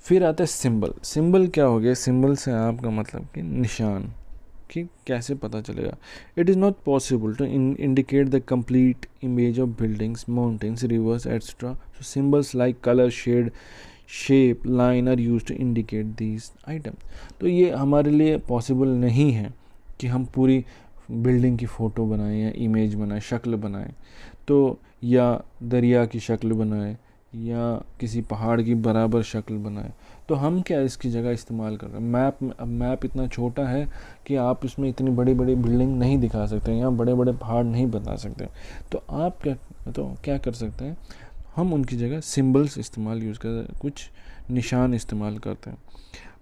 फिर आता है सिंबल। सिंबल क्या हो गया? सिंबल से आपका मतलब कि निशान, कि कैसे पता चलेगा? It is not possible to indicate the complete image of buildings, mountains, rivers etcetera. So symbols like colour, shade, shape, line are use to indicate these item. तो ये हमारे लिए पॉसिबल नहीं है कि हम पूरी बिल्डिंग की फ़ोटो बनाएं या इमेज बनाएं, शक्ल बनाएं, तो या दरिया की शक्ल बनाएं या किसी पहाड़ की बराबर शक्ल बनाएं। तो हम क्या इसकी जगह इस्तेमाल कर रहे हैं मैप में? अब मैप इतना छोटा है कि आप इसमें इतनी बड़ी बड़ी बिल्डिंग नहीं दिखा सकते या बड़े बड़े पहाड़ नहीं बता सकते। तो आप क्या कर सकते हैं? हम उनकी जगह सिंबल्स इस्तेमाल यूज़ करते हैं, कुछ निशान इस्तेमाल करते हैं।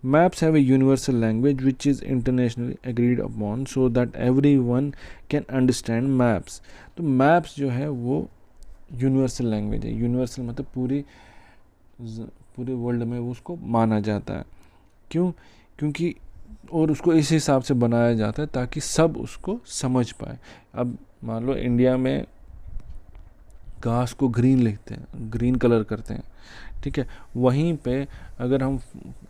Maps have a universal language which is internationally agreed upon so that everyone can understand maps. तो maps जो है वो यूनिवर्सल लैंग्वेज है। यूनिवर्सल मतलब पूरे वर्ल्ड में वो उसको माना जाता है। क्यों? क्योंकि और उसको इस हिसाब से बनाया जाता है ताकि सब उसको समझ पाए। अब मान लो इंडिया में घास को ग्रीन लिखते हैं, ग्रीन कलर करते हैं, ठीक है। वहीं पे अगर हम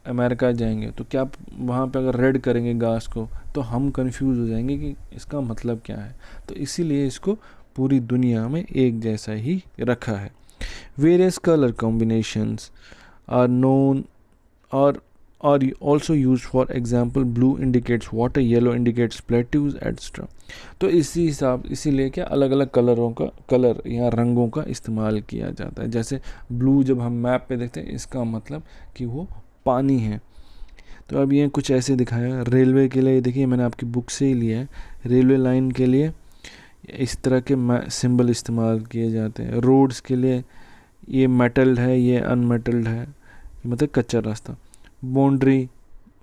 अमेरिका जाएंगे तो क्या वहाँ पे अगर रेड करेंगे घास को तो हम कंफ्यूज हो जाएंगे कि इसका मतलब क्या है। तो इसीलिए इसको पूरी दुनिया में एक जैसा ही रखा है। Various colour combinations are known और are also used, for example blue indicates water, yellow indicates plateaus etc. तो इसीलिए क्या अलग अलग कलर या रंगों का इस्तेमाल किया जाता है। जैसे ब्लू जब हम मैप पे देखते हैं इसका मतलब कि वो पानी है। तो अब ये कुछ ऐसे दिखाया। रेलवे के लिए देखिए मैंने आपकी बुक से ही लिया है। रेलवे लाइन के लिए इस तरह के सिंबल इस्तेमाल किए जाते हैं। रोड्स के लिए ये मेटल्ड है, ये अनमेटल्ड है, मतलब कच्चा रास्ता। बाउंड्री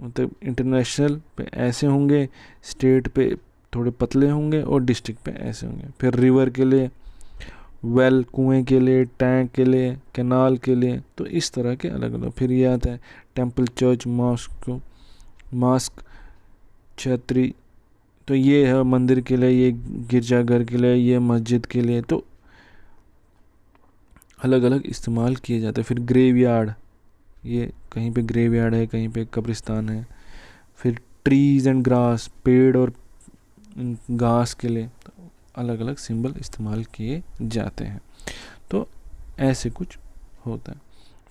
मतलब इंटरनेशनल पे ऐसे होंगे, स्टेट पे थोड़े पतले होंगे और डिस्ट्रिक्ट पे ऐसे होंगे। फिर रिवर के लिए वेल, कुएं के लिए, टैंक के लिए, कैनाल के लिए, तो इस तरह के अलग अलग। फिर ये आता है टेंपल, चर्च, मास्क, छतरी, तो ये है मंदिर के लिए, ये गिरजाघर के लिए, ये मस्जिद के लिए, तो अलग अलग इस्तेमाल किए जाते हैं। फिर ग्रेवयार्ड, ये कहीं पे ग्रेवयार्ड है, कहीं पे कब्रिस्तान है। फिर ट्रीज एंड ग्रास, पेड़ और घास के लिए अलग अलग सिंबल इस्तेमाल किए जाते हैं। तो ऐसे कुछ होता है।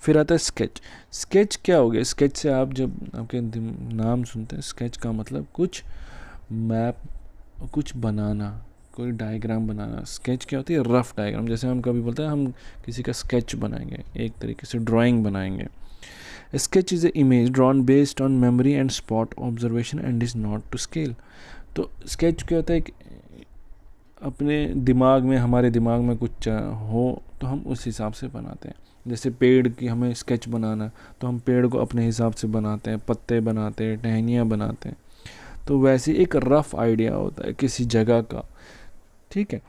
फिर आता है स्केच। स्केच क्या हो गया? स्केच से आप जब आपके नाम सुनते हैं, स्केच का मतलब कुछ मैप, कुछ बनाना, कोई डायग्राम बनाना। स्केच क्या होती है? Rough diagram. जैसे हम कभी बोलते हैं हम किसी का स्केच बनाएंगे, एक तरीके से ड्राइंग बनाएंगे। Sketch is a image drawn based on memory and spot observation and is not to scale. तो स्केच क्या होता है? अपने दिमाग में, हमारे दिमाग में कुछ हो तो हम उस हिसाब से बनाते हैं। जैसे पेड़ की हमें स्केच बनाना तो हम पेड़ को अपने हिसाब से बनाते हैं, पत्ते बनाते हैं, टहनियाँ बनाते हैं। तो वैसे एक रफ़ आइडिया होता है किसी जगह का, ठीक है।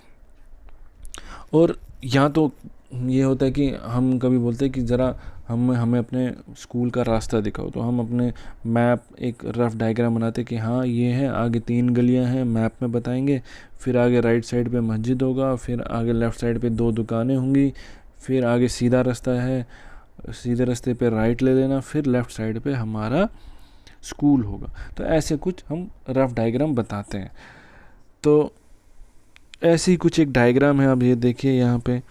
और यहाँ तो ये होता है कि हम कभी बोलते हैं कि ज़रा हमें अपने स्कूल का रास्ता दिखाओ, तो हम अपने मैप एक रफ़ डायग्राम बनाते हैं कि हाँ ये है, आगे 3 गलियां हैं, मैप में बताएंगे। फिर आगे राइट साइड पे मस्जिद होगा, फिर आगे लेफ़्ट साइड पे 2 दुकानें होंगी, फिर आगे सीधा रास्ता है, सीधे रास्ते पे राइट ले लेना, फिर लेफ़्ट साइड पे हमारा स्कूल होगा। तो ऐसे कुछ हम रफ़ डायग्राम बताते हैं। तो ऐसे ही कुछ एक डायग्राम है। अब ये देखिए यहाँ पे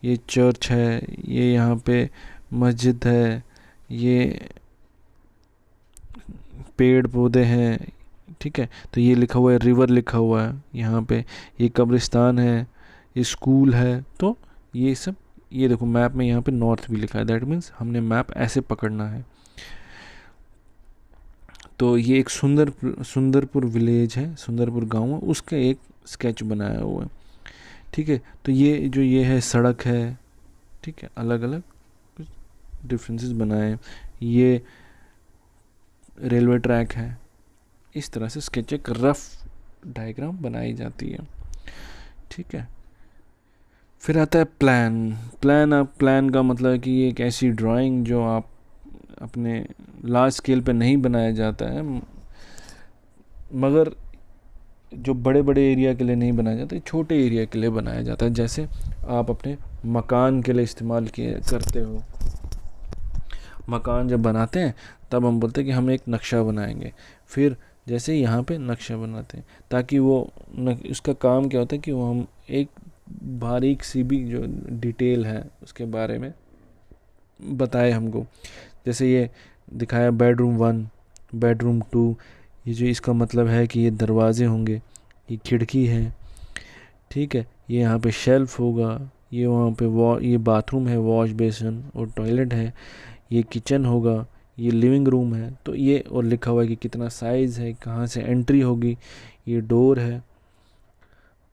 ये चर्च है, ये यहाँ पे मस्जिद है, ये पेड़ पौधे हैं, ठीक है। तो ये लिखा हुआ है, रिवर लिखा हुआ है यहाँ पे, ये कब्रिस्तान है, ये स्कूल है। तो ये सब, ये देखो मैप में यहाँ पे नॉर्थ भी लिखा है, दैट मीन्स हमने मैप ऐसे पकड़ना है। तो ये एक सुंदरपुर विलेज है, सुंदरपुर गांव है, उसका एक स्केच बनाया हुआ है, ठीक है। तो ये है सड़क है, ठीक है, अलग अलग कुछ डिफरेंसेस बनाए। ये रेलवे ट्रैक है। इस तरह से स्केच, एक रफ डायग्राम बनाई जाती है, ठीक है। फिर आता है प्लान का मतलब है कि ये एक ऐसी ड्राइंग जो आप अपने लार्ज स्केल पे नहीं बनाया जाता है, मगर जो बड़े बड़े एरिया के लिए नहीं बनाया जाता, छोटे एरिया के लिए बनाया जाता है। जैसे आप अपने मकान के लिए इस्तेमाल करते हो। मकान जब बनाते हैं तब हम बोलते हैं कि हम एक नक्शा बनाएंगे, फिर जैसे यहाँ पे नक्शा बनाते हैं ताकि वो उसका काम क्या होता है कि वो हम एक बारीक सी भी जो डिटेल है उसके बारे में बताए हमको। जैसे ये दिखाया बेडरूम 1, बेडरूम 2, ये जो इसका मतलब है कि ये दरवाजे होंगे, ये खिड़की है, ठीक है, ये यहाँ पे शेल्फ होगा, ये वहाँ पे ये बाथरूम है, वॉश बेसिन और टॉयलेट है, ये किचन होगा, ये लिविंग रूम है, तो ये और लिखा हुआ है कि कितना साइज़ है, कहाँ से एंट्री होगी, ये डोर है।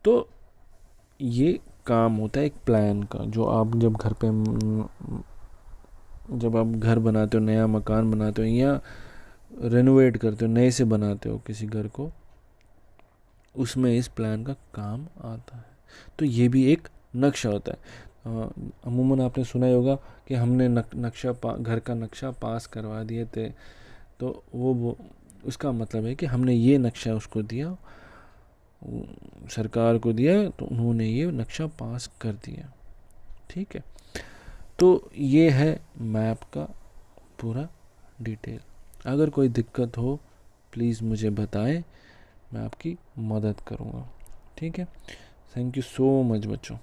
तो ये काम होता है एक प्लान का, जो आप जब आप घर बनाते हो, नया मकान बनाते हो या रेनोवेट करते हो, नए से बनाते हो किसी घर को, उसमें इस प्लान का काम आता है। तो ये भी एक नक्शा होता है। अमूमन आपने सुना ही होगा कि हमने घर का नक्शा पास करवा दिए थे, तो वो उसका मतलब है कि हमने ये नक्शा उसको दिया, सरकार को दिया, तो उन्होंने ये नक्शा पास कर दिया, ठीक है। तो ये है मैप का पूरा डिटेल। अगर कोई दिक्कत हो प्लीज़ मुझे बताएं, मैं आपकी मदद करूँगा, ठीक है। थैंक यू सो मच बच्चों।